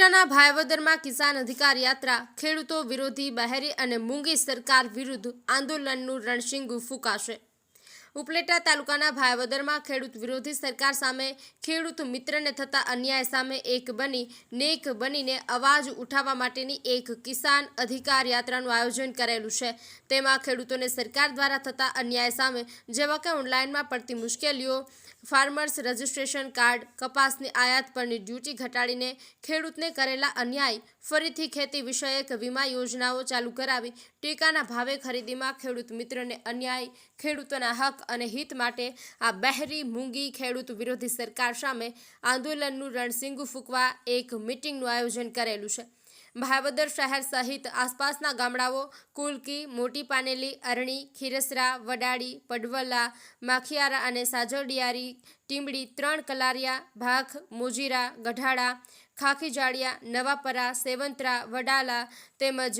ઉપલેટાના ભાયાવદરમાં કિસાન અધિકાર યાત્રા, ખેડૂતો વિરોધી બહેરી અને મૂંગી સરકાર વિરુદ્ધ આંદોલનનું રણશીંગું ફૂંકાશે। ઉપલેટા તાલુકાના ભાયાવદરમાં ખેડૂત વિરોધી સરકાર સામે ખેડૂત મિત્રને થતા અન્યાય સામે એક બનીને અવાજ ઉઠાવવા માટેની એક કિસાન અધિકાર યાત્રાનું આયોજન કરેલું છે। તેમાં ખેડૂતોને સરકાર દ્વારા થતા અન્યાય સામે જેવા કે ઓનલાઈનમાં પડતી મુશ્કેલીઓ, ફાર્મર્સ રજિસ્ટ્રેશન કાર્ડ, કપાસની આયાત પરની ડ્યુટી ઘટાડીને ખેડૂતને કરેલા અન્યાય, ફરીથી ખેતી વિષયક વીમા યોજનાઓ ચાલુ કરાવી ટેકાના ભાવે ખરીદીમાં ખેડૂત મિત્રને અન્યાય, ખેડૂતોના હક અને હિત માટે આ બહેરી મૂંગી ખેડૂત વિરોધી સરકાર સામે આંદોલનનું રણશીંગું ફૂંકવા એક મીટિંગનું આયોજન કરેલું છે। ભાયાવદર શહેર સહિત આસપાસના ગામડાઓ કુલકી, મોટી પાનેલી, અરણી, ખીરસરા, વડાળી, પડવલા, માખિયારા અને સાજરડિયારી, ટીમડી, 3 કલારિયા, ભાખ, મોજીરા, ગઢાડા, ખાખીજાળિયા, નવાપરા, સેવંતરા, વડાલા તેમજ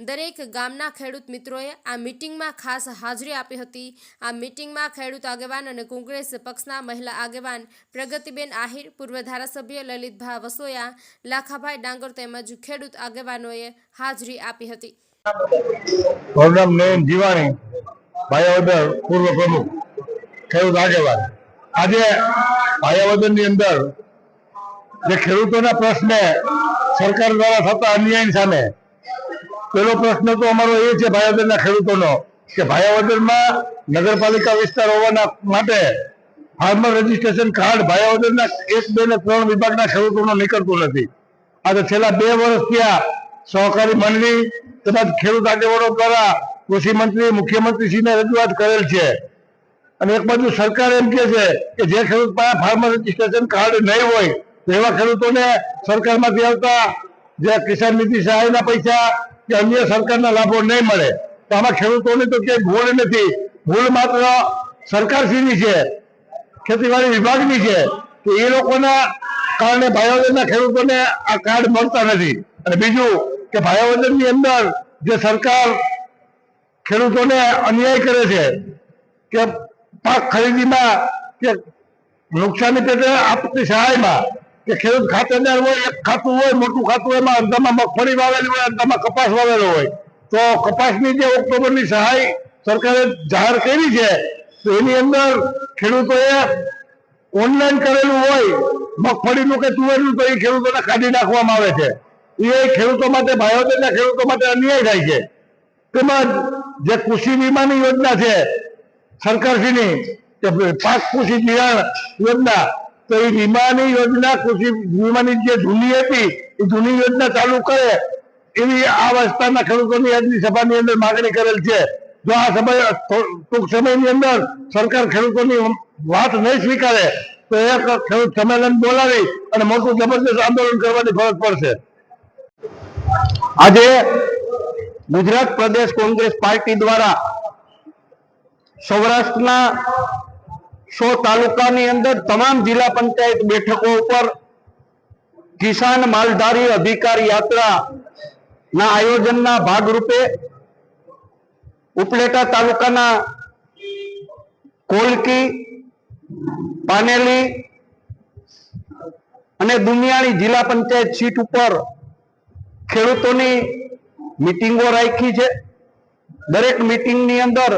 દરેક ગામના ખેડૂત મિત્રોએ આ મીટિંગમાં ખાસ હાજરી આપી હતી। આ મીટિંગમાં ખેડૂત આગેવાન અને કોંગ્રેસ પક્ષના મહિલા આગેવાન પ્રગતિબેન આહિર, પૂર્વ ધારાસભ્ય લલિતભાઈ વસોયા, લાખાભાઈ ડાંગર તેમજ ખેડૂત આગેવાનોએ હાજરી આપી હતી। ભાયાવદર પૂર્વ પ્રમુખ, ખેડૂત આગેવાન, આજે ભાયાવદરની અંદર જે ખેડૂતોના પ્રશ્ન સરકાર દ્વારા થતા અન્યાય સામે પહેલો પ્રશ્ન તો અમારો એ છે ભાયાવદરના ખેડૂતોનો કે ભાયાવદરમાં નગરપાલિકા વિસ્તાર હોવાના માટે ફાર્મર રજીસ્ટ્રેશન કાર્ડ ભાયાવદરના 1, 2 અને 3 વિભાગના ખેડૂતોનો નીકળતું નથી। આ તો છેલ્લા 2 વર્ષ ત્યાં સહકારી મંડળી તેમજ ખેડૂત આગેવાનો દ્વારા કૃષિ મંત્રી, મુખ્યમંત્રીશ્રીને રજૂઆત કરેલ છે અને એક બાજુ સરકાર એમ કહે છે કે જે ખેડૂત પાસે ફાર્મર રજીસ્ટ્રેશન કાર્ડ નહીં હોય એવા ખેડૂતોને સરકારમાંથી આવતા જે કિસાન નિધિ સહાયના પૈસા કે અન્ય સરકારના લાભો નહીં મળે। તો આમાં ખેડૂતોની તો ક્યાંય ભૂલ નથી, ભૂલ માત્ર સરકારશ્રીની છે, ખેતીવાડી વિભાગની છે કે એ લોકોના કારણે ભાયાવદરના ખેડૂતોને આ કાર્ડ મળતા નથી। અને બીજું કે ભાયાવદરની અંદર જે સરકાર ખેડૂતોને અન્યાય કરે છે કે પાક ખરીદીમાં કે નુકસાની પેટે આપતી સહાયમાં કે ખેડૂત ખાતેદાર હોય, એક ખાતું હોય, મોટું ખાતું હોય, એમાં અડધામાં મગફળી વાવેલી હોય, અડધામાં કપાસ વાવેલો હોય, તો કપાસની જે ઓક્ટોબરની સહાય સરકારે જાહેર કરી છે તો એની અંદર ખેડૂતોએ ઓનલાઈન કરેલું હોય મગફળીનું કે તુવેરનું તો એ ખેડૂતોને કાઢી નાખવામાં આવે છે। એ ખેડૂતો માટે, ભાયાવદરના ખેડૂતો માટે અન્યાય થાય છે। તેમજ જે કૃષિ વીમાની યોજના છે સરકારશ્રીની કે પાક કૃષિ ધિરાણ યોજના, તો એ વીમાની યોજના, કૃષિ વીમાની જે જૂની હતી એ જૂની યોજના ચાલુ કરે એવી આ વિસ્તારના ખેડૂતોની આજની સભાની અંદર માગણી કરેલ છે। જો આ સમય ટૂંક સમયની અંદર સરકાર ખેડૂતોની વાત નહીં સ્વીકારે તો એક ખેડૂત સંમેલન બોલાવી અને મોટું જબરદસ્ત આંદોલન કરવાની ફરજ પડશે। આજે ગુજરાત પ્રદેશ કોંગ્રેસ પાર્ટી દ્વારા સૌરાષ્ટ્રના 100 તાલુકાની અંદર તમામ જિલ્લા પંચાયત બેઠકો ઉપર કિસાન માલધારી અધિકાર યાત્રા ના આયોજનના ભાગરૂપે ઉપલેટા તાલુકાના કોલકી, પાનેલી અને દુનિયાળી જિલ્લા પંચાયત સીટ ઉપર ખેડૂતોની મીટિંગો રાખી છે। દરેક મીટિંગની અંદર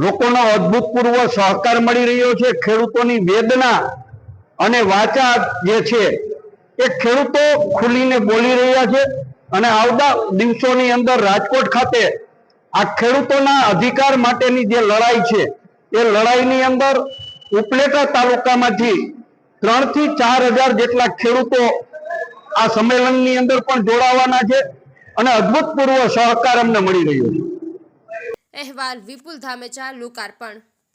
લોકોનો અભૂતપૂર્વ સહકાર મળી રહ્યો છે। ખેડૂતોની વેદના અને વાચા જે છે એ ખેડૂતો ખુલીને બોલી રહ્યા છે અને આવતા દિવસોની અંદર રાજકોટ ખાતે આ ખેડૂતોના અધિકાર માટેની જે લડાઈ છે એ લડાઈની અંદર ઉપલેટા તાલુકામાંથી 3 થી 4 હજાર જેટલા ખેડૂતો આ સંમેલનની અંદર પણ જોડાવાના છે અને અભૂતપૂર્વ સહકાર અમને મળી રહ્યો છે। અહેવાલ વિપુલ ધામેચા, લોકાર્પણ।